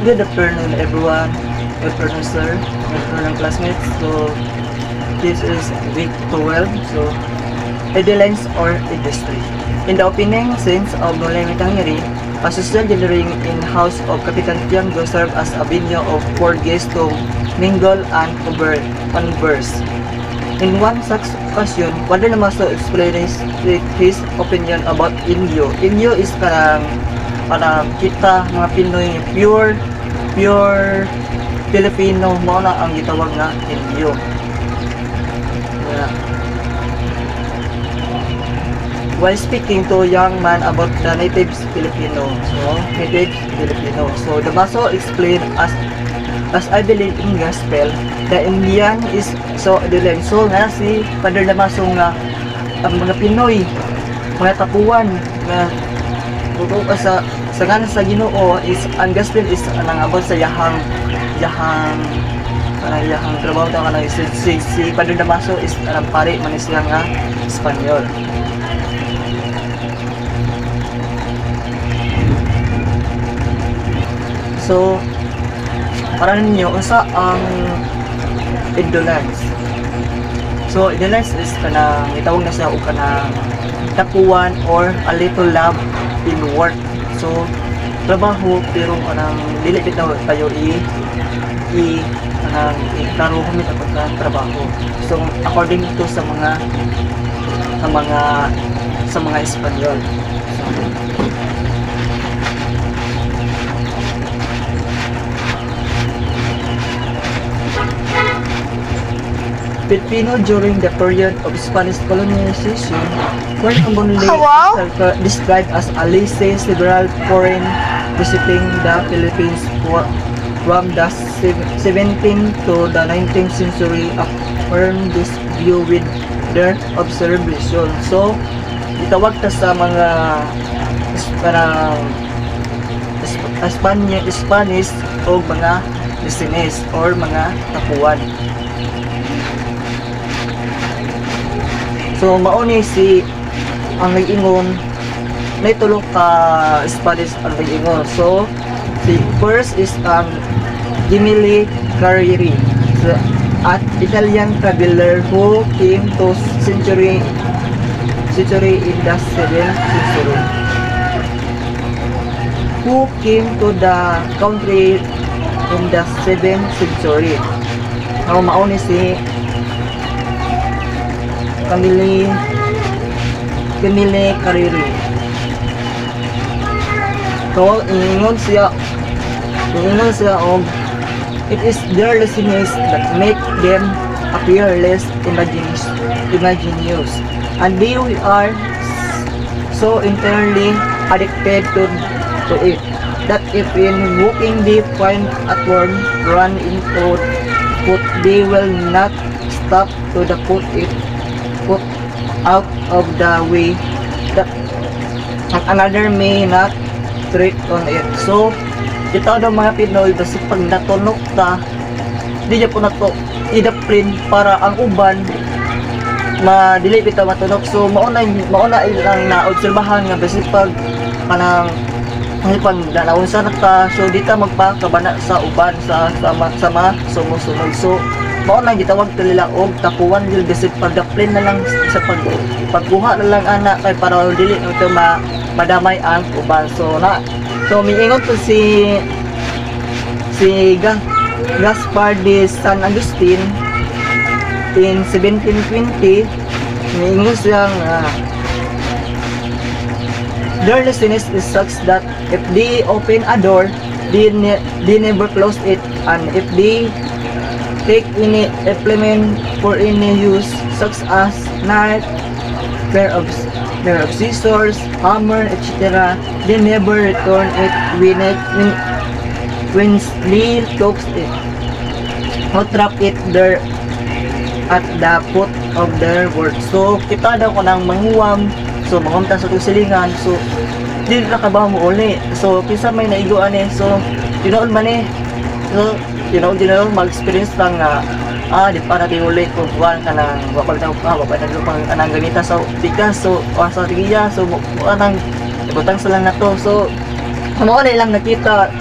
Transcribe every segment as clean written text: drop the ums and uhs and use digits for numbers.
Good afternoon everyone. Good afternoon sir. Good afternoon classmates. So this is week 12. So headlines or industry. In the opening scenes of Nolemit Tangyari, a social gathering in house of Kapitan Tianggo served as a venue of for guests to mingle and converse. In one such occasion, Father Damaso explained his opinion about Inyo. Inyo is parang kita mga Pinoy pure Filipino mo na ang gitawag na Inyo. Yeah. While speaking to young man about the natives Filipino, so Damaso explained as I believe in gospel, the Indian is so dilim. So nga si Father Damaso nga ang mga Pinoy, mga tapuan nga sa Ginoo is ang gospel is anang about sa yahang trabaho daw kanang si Padre Damaso is anang pare man siya nga Espanyol. So para ninyo unsa ang indolence. So indolence is kanang itawag na siya og kanang tapuan or a little love in work. So trabaho pero kanang dili bitaw kayo kanang iklaro kami sa trabaho. So according to sa mga Espanyol. Filipino during the period of Spanish colonization were commonly described as a laissez-faire foreign visiting the Philippines from the 17th to the 19th century. Affirmed this view with their observation. So, itawag ta sa mga Spanish o mga business or mga tapuan. So mauni si ang nag-ingon may tulo ka Spanish ang nag-ingon. So the first is Gemili Carrieri, at Italian traveler who came to century in the 7th century. Who came to the country in the 7th century. Now mauni si Gemili Carrieri. So, ingon siya it is their laziness that make them appear less ingenious, and they are so entirely addicted to it that if in walking they find a worm run into foot, they will not stop to the put out of the way that another may not tread on it. So ito daw mga Pinoy basta pag natunok ta di niya po na to idaprin para ang uban dili bitaw matunok. So mauna ilang naobserbahan nga basta pag kanang nanaunsa na ta, so di ta magpakabana sa uban sa sumusunod. So mauna gitawag nila og tapuan dil bisit pagdaplin na lang sa pagbuha na lang ana kay para dili ito madamay ang uban. So miingon to si Gaspar de San Agustin in 1720. Miingon siya their laziness is such that if they open a door they never close it, and if they take any implement for any use such as knife, pair of scissors, hammer, etc., they never return it when they talks it or trap it there at the foot of their work. So kita daw ko nang manguwam, so mangunta sa silingan, so di na kabaw mo uli. So kisa may naiguan so tinoon man so mag-experience lang di para di uli kung buwan ka nang wapag na lupang anang ganita sa tigas. So sa tigiya, so anang ibutang sila na to. So mo lang nakita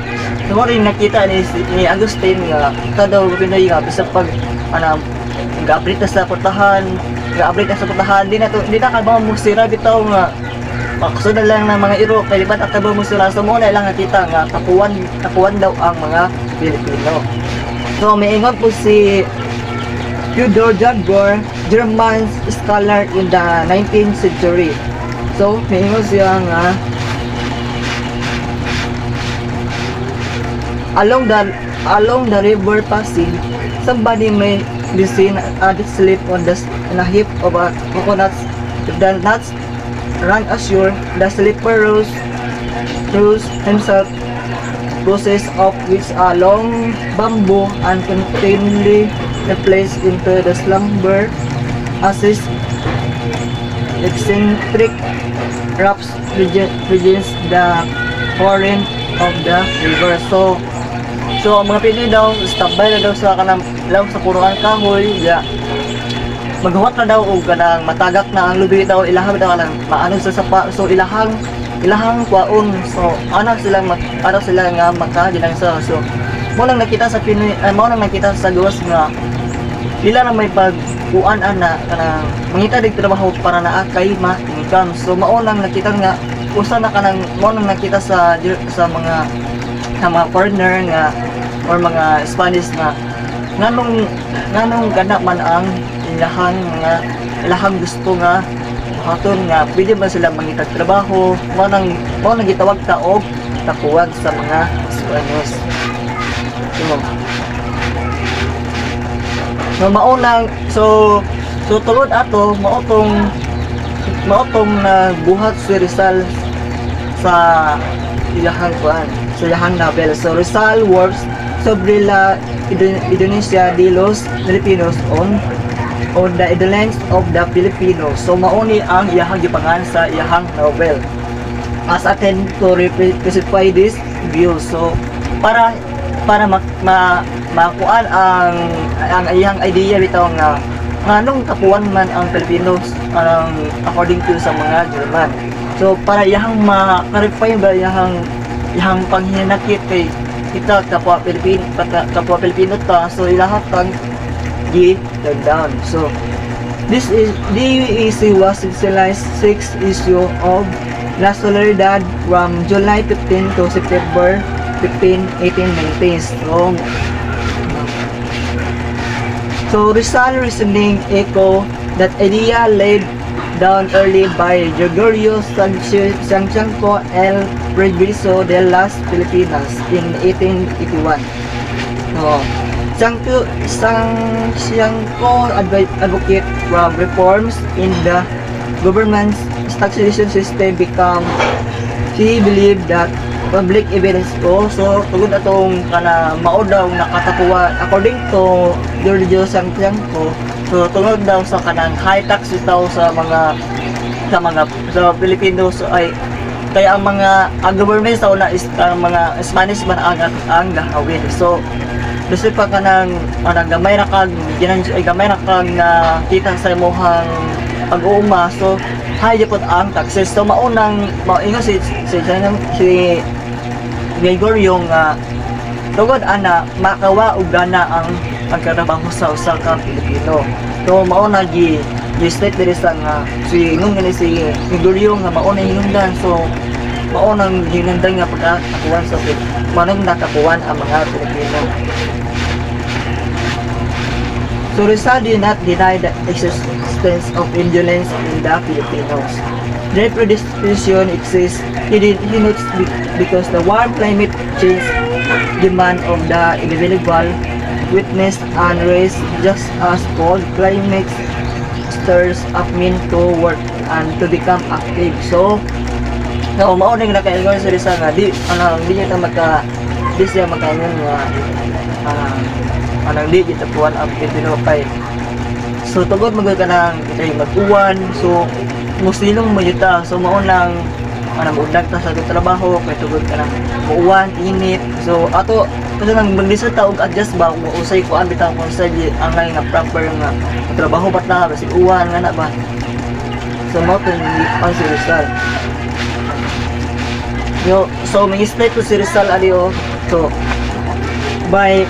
mo rin nakita ni Agustin nga kada Pinoy nga bisa pag ga-update sa portahan, di na ka ba mo sira bitaw nga makusunod lang ng mga iro kay libat at ba mo sila so mo na lang nakita nga tapuan daw ang mga Pilipino. So miingon po si Fyodor Jagor, German scholar in the 19th century. So miingon siya nga along the river Pasig, somebody may be seen asleep in a heap of coconuts. If the nuts ran ashore, the sleeper rose himself, process of which a long bamboo and continually placed into the slumber assist eccentric rocks regions the current of the river. So ang mga Pinoy daw stabay na daw sa kanang law sa puruan kahoy ya maghuwat na daw og kanang matagak na ang lubi daw ilahang daw kanang maano sa sapa so ilahang kwaon so ana sila nga makaginang sa so mo nang nakita sa Pinoy mo nang nakita sa gawas nga ila na may pagkuan ana kanang mangita dig trabaho para naa kay ma-income so mao nang nakita nga usa na kanang mo nang nakita sa mga foreigner nga or mga Spanish nga nganong gana man ang ilahang gusto nga haton nga pwede ba sila mangitag trabaho mo nang gitawag ta og takuan sa mga Spanish. So maunang so tungod ato maotong nagbuhat si Rizal sa ilahang kuan sa ilahang novel. So Rizal works sobre la Indonesia de los Filipinos on the indolence of the Filipinos. So mauni ang iyahang gipangan sa iyahang novel as attempt to specify this view. So para makuan ang iyang idea bitaw nga nganong kapuan man ang Filipinos according to sa mga German. So para iyahang ma-clarify ba iyahang panghinanakit kay kita kapwa Pilipino ta so ilahang down. So this is DUEC was initialized 6th issue of La Solidaridad from July 15 to September 15, 1819. So Rizal reasoning echo that idea laid down early by Gregorio Santiago El Progreso de las Filipinas in 1881. Santiago advocate reforms in the government's taxation system become he believed that public evidence so tugod atong kana mao daw nakatakuan according to Giorgio Santiago so tungod daw sa kanang high tax itaw sa Pilipinos ay kaya ang government sa una is ang mga Spanish man ang gahawin so gusto pa kanang gamay ra kag kita sa imong pag-uuma so high jud ang taxes so maunang maingon si Gregorio nga tugod ana makawa og gana ang pagtrabaho sa usa ka Pilipino so mauna state diri sa nga si Gregorio nga mauna hinungdan so maunang hinungdan nga pagkatakuan sa manong natakuan ang mga Pilipino. So Rizal did not deny the existence of indolence in the Filipinos. Their predisposition exists, he notes, because the warm climate change demand of the individual witnessed and raised just as cold climate stirs up men to work and to become active. So mauning nakaingon sa Rizal nga di niya makaingon nga di kita puan ang Pilipino kay so tugod magod ka nang kitay mag-uwan so musilong mayuta so maunang undag ta sa trabaho kay tugod ka nang uwan init so ato kasi nang maglisod ta og adjust ba kung usay ko bitaw kung sa ang nga proper nga trabaho bat na kasi uwan nga na ba so mo to ang si Rizal. So may slide to si Rizal Alio. So by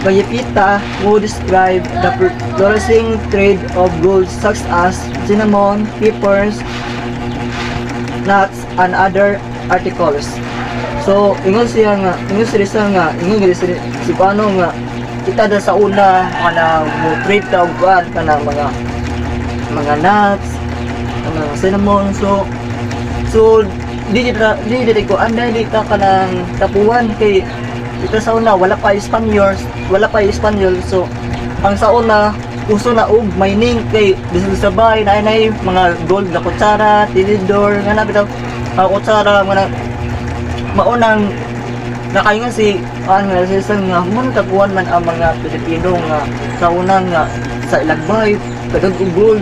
Pigapita who describe the flourishing trade of goods such as cinnamon, peppers, nuts, and other articles. So ingon si Rizal nga, ingon si paano nga kita da sa una kana mo trade ta og kuan kana mga nuts, mga cinnamon. So di ko anday di ta kanang tapuan kay ito sa una wala pa Espanyol. So ang sa una uso na og mining kay bisan sa bay na mga gold na kutsara, tinidor nga na bitaw kutsara nga maunang nakaingon si nga mo tapuan man ang mga Pilipino nga sa una nga sa ilagbay kadag og gold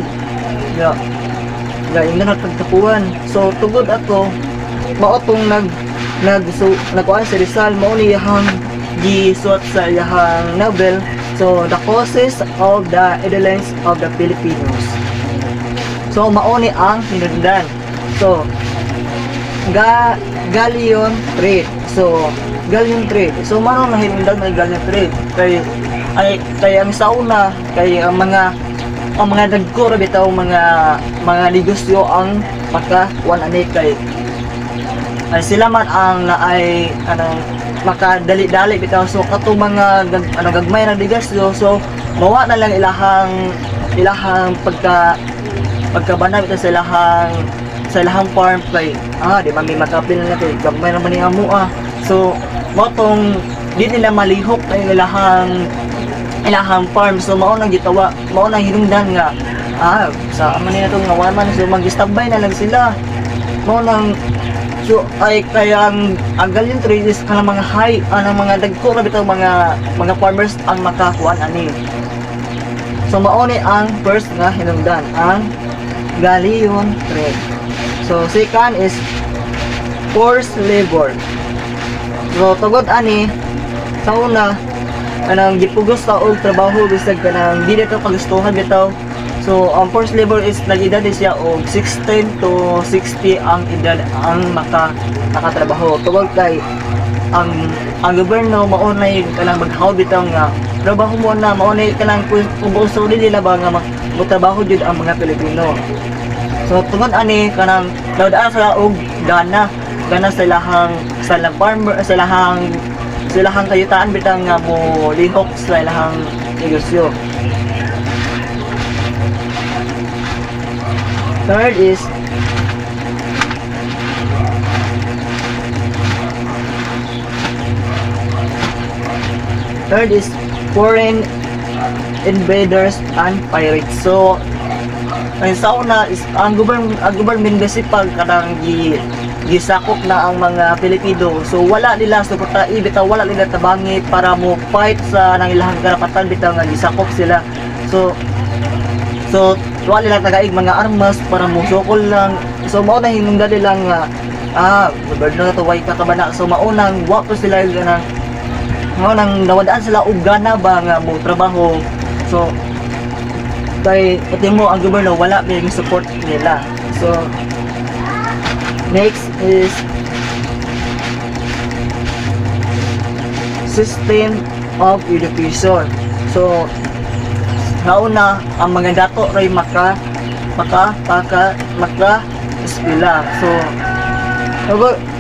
nga ina na pagtapuan. So tugod ako mao tong nagkuan si Rizal mao ni iyang gisuot sa iyang novel. So the causes of the indolence of the Filipinos. So mao ni ang hinungdan. So galleon trade. So galleon trade. So mao na hinungdan may galleon trade kay ang sauna kay ang mga nagkuro bitaw mga negosyo ang makakuan ani kay ay sila man ang naay makadali-dali bitaw. So kato mga gagmay na negosyo so mawa na lang ilahang pagkabana bitaw sa ilahang farm kay di man may makapil na kay gagmay naman ni amo So motong di nila malihok kay ilahang farm. So mao nang gitawa mao nang hinungdan nga sa man nila tong nawaman so mag-standby na lang sila mao nang so ay kaya ang galleon trade is kanang mga mga dagko ra bitaw mga farmers ang makakuan ani. So mao ni ang first nga hinungdan ang galleon trade. So second is forced labor. So tugod ani sa una kanang gipugos ta og trabaho bisag kanang di dito pagustuhan bitaw. So ang forced labor is nag-edad siya og 16 to 60 ang edad ang nakatrabaho. Tungod kay ang gobyerno mao nay kanang maghaw bitaw nga trabaho mo na mao nay kanang kubuso nila ba nga magtrabaho jud ang mga Pilipino. So tungod ani kanang nawdaan sila og gana sa ilahang farmer sa ilahang kayutaan bitang nga mo lihok sa ilahang negosyo. Third is foreign invaders and pirates. So ang sa una is ang government municipal kadang gisakop na ang mga Pilipino. So wala nila suporta bitaw wala nila tabangi para mo fight sa nang ilahang karapatan bitaw nga gisakop sila. So wala nila tagaig mga armas para mo sukol lang. So mao na hinungdan nila nga gobyerno na to way kakabana. So maunang wa to sila ganang mao nang nawadaan sila og gana ba nga mo trabaho. So kay pati mo ang gobyerno wala biyang support nila. So next is system of education. So nauna ang mga dato ray maka eskwela. So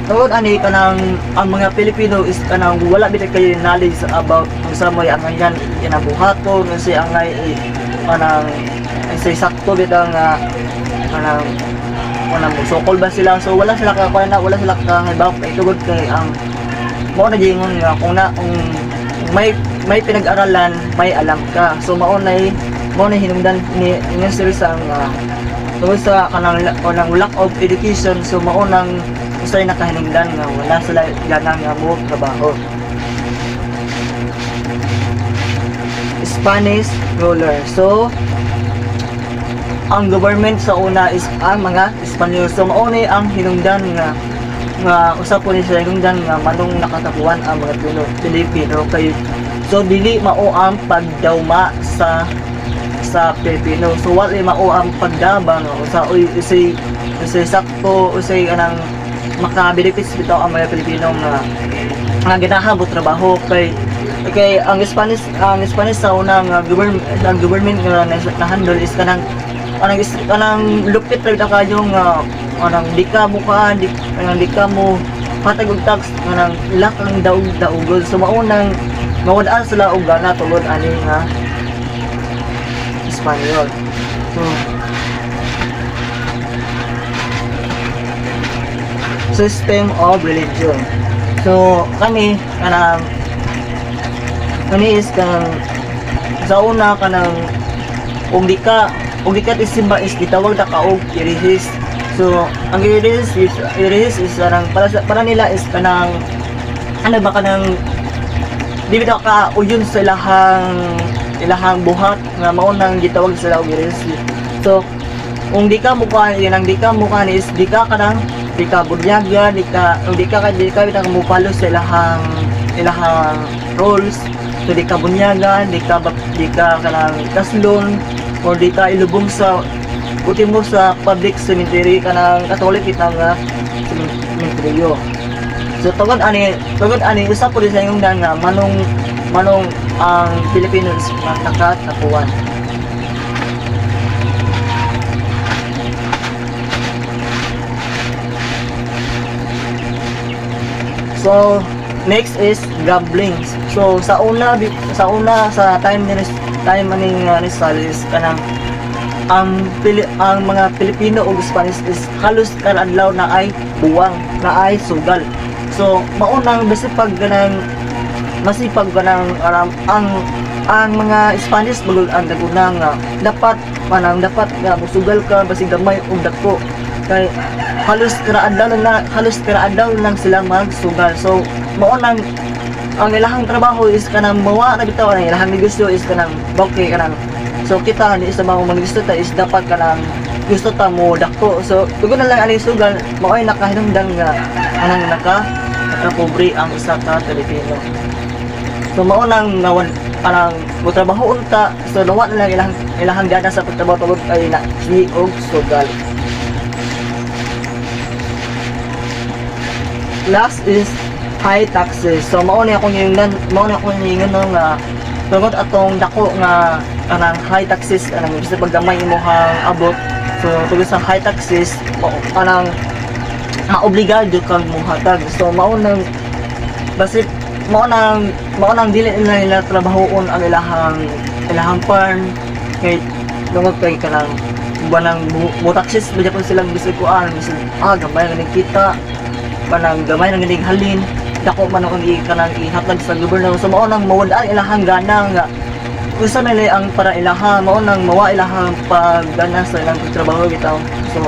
tawag ani kanang ang mga Pilipino is kanang wala bitay kayo knowledge about kung sa mo ang yan inabuhaton kasi ang kanang say sakto bitang kanang sokol ba sila. So wala sila wala sila kahibak tugod kay ang mo na gingon nga kung may pinag-aralan may alam ka. So mo na hinungdan ni Sir sa tungod sa kanang lack of education. So mao nang usay nakahinungdan nga wala sila ganang nga mo trabaho. Spanish ruler. So ang government sa una is ang mga Espanyol. So mao ni ang hinungdan nga usap po ni sila hinungdan nga manong nakatapuan ang mga Pilipino kay so dili mao ang pagdawma sa Pilipino. So wala mao ang pagdabang usay sakto usay anang maka-benefits bitaw ang mga Pilipino nga ginahabot trabaho kay ang Spanish sa unang government nga na-handle is kanang lupit ra kayo nga kanang di ka mo patag og tax kanang ilak lang daog so maunang mawad-an sila og gana tulod ani nga Espanyol. So system of religion. So kani is kanang sa una kanang kung di ka isimba is gitawag na ka og irihis. So ang irihis is kanang para nila is kanang ano ba kanang di bitaw ka uyon sa ilahang buhat nga mao nang gitawag sila og irihis. So kung di ka mukha is di ka bunyaga, di ka bitang mupalo sa ilahang rules. So di ka bunyaga, di ka kanang kaslon or di ka ilubong sa mo sa public cemetery kanang Catholic itang cemeteryo. So tugod ani usa po sa yung nga manong ang Pilipinos nakatapuan. So next is gambling. So sa time maning Rizal is kanang ang mga Pilipino o Spanish is halos kada adlaw na ay buwang, na ay sugal. So maunang masipag ganang ang mga Spanish bagol ang nagunang dapat nga musugal ka basig gamay og dako kay halos karaadlaw lang sila magsugal. So maunang ang ilahang trabaho is kanang mawa na bitaw ang ilahang negosyo is kanang okay kanang so kita ni sa mga negosyo ta is dapat kanang gusto ta mo dako. So tugon na lang ani sugal maoy nakahinungdan nga anang nakapobre ang isa ka Pilipino. So maunang nawan parang trabaho unta so nawa na lang ilahang gana sa pagtrabaho tungod kay na si og sugal. Last is high taxes. So mao ni akong ingon nga tungod atong dako nga kanang high taxes kanang gusto paggamay imong abot. So tungod sa high taxes kanang maobligado kang muhatag. So mao nang basit mao nang dili nila trabahoon ang ilahang farm kay tungod kay kanang banang mo taxes ba jud silang bisig kuan bisig gamay nga kita manang gamay nang gining halin dako man ang kanang ihatag sa gobyerno. So mao nang mawad-an ilahang gana nga usa na ang para ilaha mao nang mawa ilahang paggana sa ilang trabaho bitaw. So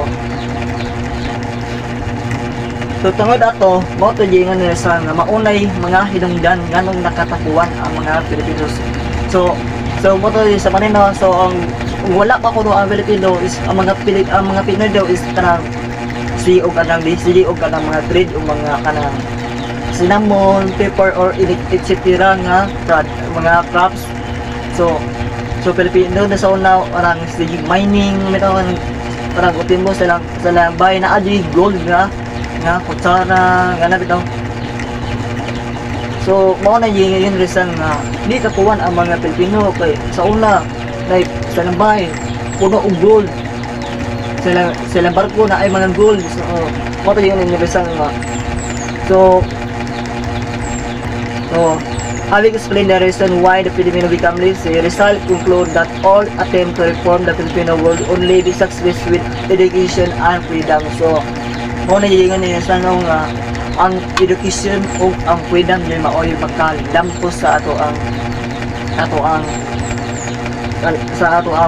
tungod ato mao to gingan nila sa nga maunay mga hinungdan nganong nakatapuan ang mga Pilipinos. So mo to sa manino. So ang wala pa kuno ang Pilipino is ang mga Pinoy daw is kanang o kanang mga trade o mga kanang cinnamon, pepper or etc. nga mga crops. So Pilipino na sa una parang mining meron parang utin mo sa lang bay na adi gold nga kutsara nga na bitaw. So mao na yun reason nga di kapuan ang mga Pilipino kay sa una like sa bay puno og gold sila barko na ay mga gold. So mao yun yung reason nga so having explained the reason why the Filipino become lazy, Rizal conclude that all attempt to reform the Filipino will only be successful with education and freedom. So mo na yung sa ang education o ang freedom yung maoy magkalampos sa ato ang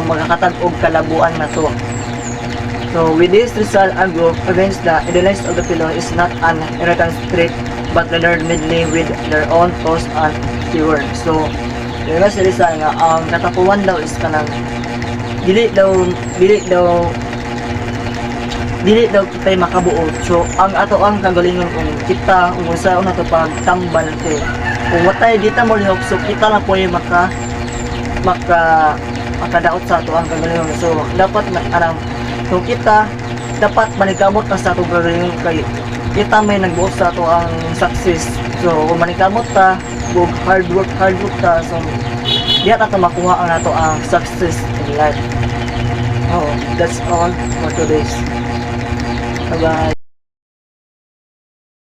magkakatag og kalabuan na to. So with this Rizal argue against the idleness of the Filipino is not an inherent trait but rather medley with their own thoughts and keyword. So yung si Rizal nga ang katapuan daw is kanang dili daw kita'y makabuo. So ang kagalingon kung kita sa una to pagtambal kay kung watay dita mo lihok so kita lang po yung makadaot sa ato ang kagalingon. So dapat so kita dapat manigamot na sa atong kagalingon kay kita may nagbuos sa to ang success. So kung manikamot ta, kung hard work ta, so diya ta makuha ang nato ang success in life. Oh, that's all for today's. Bye bye.